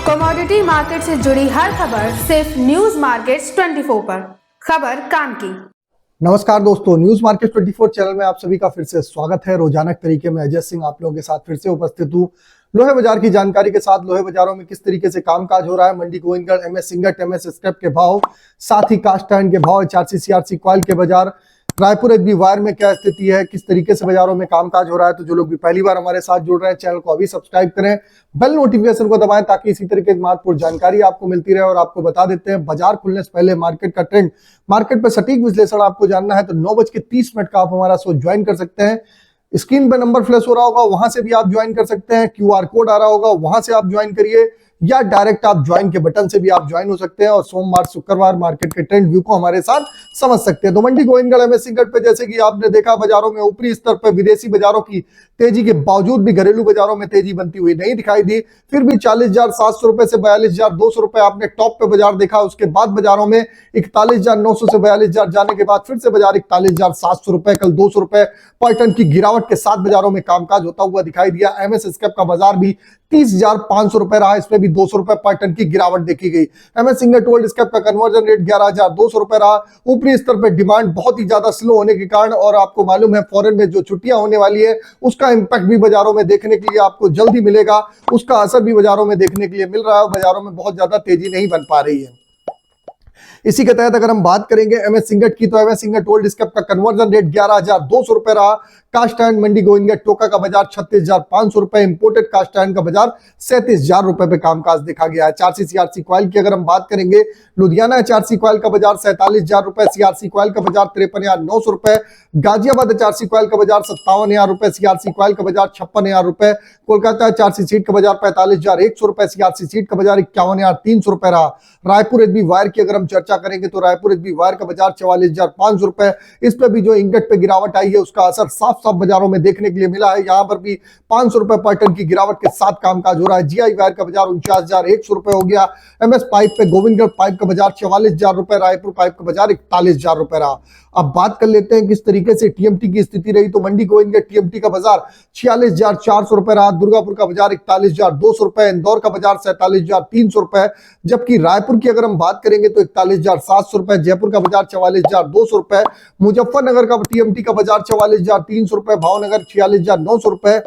Commodity market से जुड़ी हर खबर सिर्फ न्यूज मार्केट्स 24 पर। खबर काम की। नमस्कार दोस्तों, न्यूज मार्केट 24 चैनल में आप सभी का फिर से स्वागत है। रोजाना तरीके में अजय सिंह आप लोगों के साथ फिर से उपस्थित हूँ लोहे बाजार की जानकारी के साथ। लोहे बाजारों में किस तरीके से कामकाज हो रहा है, मंडी गोविंदगढ़, एमएस सिंगट, एमएस स्क्रैप के भाव, साथ ही कास्ट आयरन के भाव, एचआरसी सीआरसी कॉइल के बाजार, रायपुर एचबी वायर में क्या स्थिति है, किस तरीके से बाजारों में कामकाज हो रहा है। तो जो लोग भी पहली बार हमारे साथ जुड़ रहे हैं, चैनल को अभी सब्सक्राइब करें, बेल नोटिफिकेशन को दबाएं ताकि इसी तरीके की महत्वपूर्ण जानकारी आपको मिलती रहे। और आपको बता देते हैं बाजार खुलने से पहले मार्केट का ट्रेंड, मार्केट पर सटीक विश्लेषण आपको जानना है तो 9:30 का आप हमारा शो ज्वाइन कर सकते हैं। स्क्रीन पे नंबर फ्लैश हो रहा होगा, वहां से भी आप ज्वाइन कर सकते हैं। क्यूआर कोड आ रहा होगा, वहां से आप ज्वाइन करिए, या डायरेक्ट आप ज्वाइन के बटन से भी आप ज्वाइन हो सकते हैं और सोमवार शुक्रवार मार्केट के ट्रेंड व्यू को हमारे साथ समझ सकते हैं। तो मंडी गोविंदगढ़, एमएस सिंगट पे जैसे कि आपने देखा, बाजारों में ऊपरी स्तर पर विदेशी बाजारों की तेजी के बावजूद भी घरेलू बाजारों में तेजी बनती हुई नहीं दिखाई दी। फिर भी 40,700 रुपए से 42,200 रुपए आपने टॉप पे बाजार देखा। उसके बाद बाजारों में 41,900 से 42,000 जाने के बाद फिर से बाजार 41,700 रुपए, कल 200 रुपए पर टन की गिरावट के साथ बाजारों में कामकाज होता हुआ दिखाई दिया। एमएस स्क्रैप का बाजार भी 30,500 रुपए रहा, इसमें भी 200 रुपए पर टन की गिरावट देखी गई। एमएस सिंगट ओल्ड स्क्रैप का कन्वर्जन रेट 11,200 रुपए रहा। ऊपरी स्तर पर डिमांड बहुत ही ज्यादा स्लो होने के कारण, और आपको मालूम है फॉरेन में जो छुट्टियां होने वाली है उसका इंपैक्ट भी बाजारों में देखने के लिए आपको जल्दी मिलेगा, उसका असर भी बाजारों में देखने के लिए मिल रहा है। बाजारों में बहुत ज्यादा तेजी नहीं बन पा रही है। इसी के तहत अगर हम बात करेंगे एमएस सिंगट की, तो एमएस सिंगट ओल्ड स्क्रैप का कन्वर्जन रेट 11,200 रुपए रहा। कास्ट आयरन मंडी गोविंदगढ़ टोका का बाजार 36,500 रुपए, इंपोर्टेड कास्ट आयरन का बाजार 37,000 रुपए पे कामकाज देखा गया है। एचआरसी सीआरसी कॉइल की अगर हम बात करेंगे, लुधियाना एचआरसी कॉइल का बाजार 47,000 रुपए, सीआरसी कॉइल का बाजार 53,900 रुपए, गाजियाबाद एचआरसी कॉइल का बाजार 57,000 रुपए, सीआरसी कॉइल का बाजार 56,000 रुपए, कोलकाता एचआरसी सीट का बाजार 45,100 रुपए, सीआरसी सीट का बाजार 51,300 रुपए रहा। रायपुर एचबी वायर की अगर हम चर्चा करेंगे तो रायपुर एचबी वायर का बाजार 44,500 रुपए, इस पर भी जो इंगट पे गिरावट आई है उसका असर साफ साफ बाजारों में देखने के लिए मिला है। यहां पर भी 500 रुपए पर टन की गिरावट के साथ कामकाज हो रहा है। जीआई वायर का बाजार 49,100 रुपए हो गया। एमएस पाइप पे गोविंदगढ़ पाइप का बाजार 44,000 रुपए, रायपुर पाइप का बाजार 41,000 रुपए रहा। अब बात कर लेते हैं किस तरीके से टीएमटी की स्थिति रही। तो मंडी गोविंदगढ़ टीएमटी का बाजार 46,400 रुपए रहा, दुर्गापुर का बाजार 41,200 रुपए, इंदौर का बाजार 47,300 रुपए, जबकि रायपुर की अगर हम बात करेंगे तो 41,700 रुपए, जयपुर का बाजार 44,200 रुपए, मुजफ्फरनगर का टीएमटी का बाजार 44,300 रुपए, भावनगर 46,900 रुपए,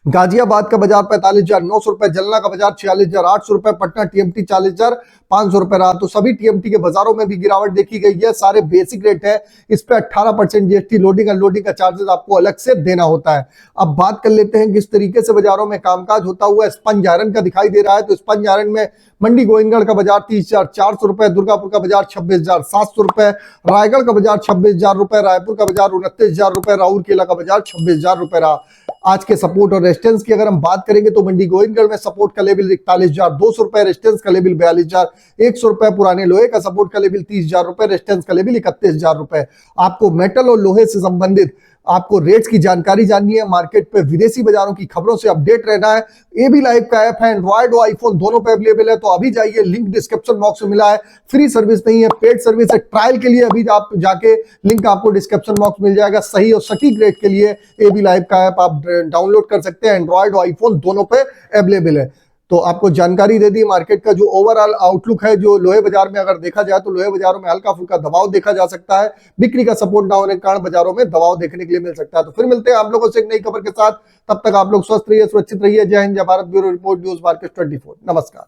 गाजियाबाद का बाजार 45,900 रुपए, जलना का बाजार 46,800 रुपए, पटना टीएमटी 40,500 रुपए रहा। तो सभी टीएमटी के बाजारों में भी गिरावट देखी गई है। सारे बेसिक रेट है, इस पे 18% जीएसटी, लोडिंग अनलोडिंग का चार्जेस आपको अलग से देना होता है। अब बात कर लेते हैं किस तरीके से बाजारों में कामकाज होता हुआ स्पंज आयरन का दिखाई दे रहा है। तो स्पंज आयरन में मंडी गोविंदगढ़ का बाजार 30,400 रुपए, दुर्गापुर का बाजार 26,700 रुपए, रायगढ़ का बाजार 26,000 रुपए, रायपुर का बाजार 29,000 रुपए, राउरकेला का बाजार 26,000 रुपए रहा। आज के सपोर्ट और रेजिस्टेंस की अगर हम बात करेंगे तो मंडी गोविंदगढ़ में सपोर्ट का लेवल 41,200 रुपए, रेजिस्टेंस का लेवल 42,100 रुपए, पुराने लोहे का सपोर्ट का लेवल 30,000 रुपए, रेजिस्टेंस का लेवल 31,000 रुपए। आपको मेटल और लोहे से संबंधित आपको रेट्स की जानकारी जाननी है, मार्केट पे विदेशी बाजारों की खबरों से अपडेट रहना है। एबी लाइव का ऐप है, एंड्रॉइड और आईफोन दोनों पे अवेलेबल है, तो अभी जाइए, लिंक डिस्क्रिप्शन बॉक्स में मिला है। फ्री सर्विस नहीं है, पेड सर्विस है। ट्रायल के लिए अभी आप जाके लिंक आपको डिस्क्रिप्शन बॉक्स मिल जाएगा। सही और सटीक रेट के लिए एबी लाइव का ऐप आप डाउनलोड कर सकते हैं, एंड्रॉइड और आईफोन दोनों पे अवेलेबल है। तो आपको जानकारी दे दी मार्केट का जो ओवरऑल आउटलुक है। जो लोहे बाजार में अगर देखा जाए तो लोहे बाजारों में हल्का फुल्का दबाव देखा जा सकता है, बिक्री का सपोर्ट ना होने के कारण बाजारों में दबाव देखने के लिए मिल सकता है। तो फिर मिलते हैं आप लोगों से एक नई खबर के साथ, तब तक आप लोग स्वस्थ रहिए, सुरक्षित रहिए। जय हिंद, जय Bharat. Bureau report, news market 24। नमस्कार।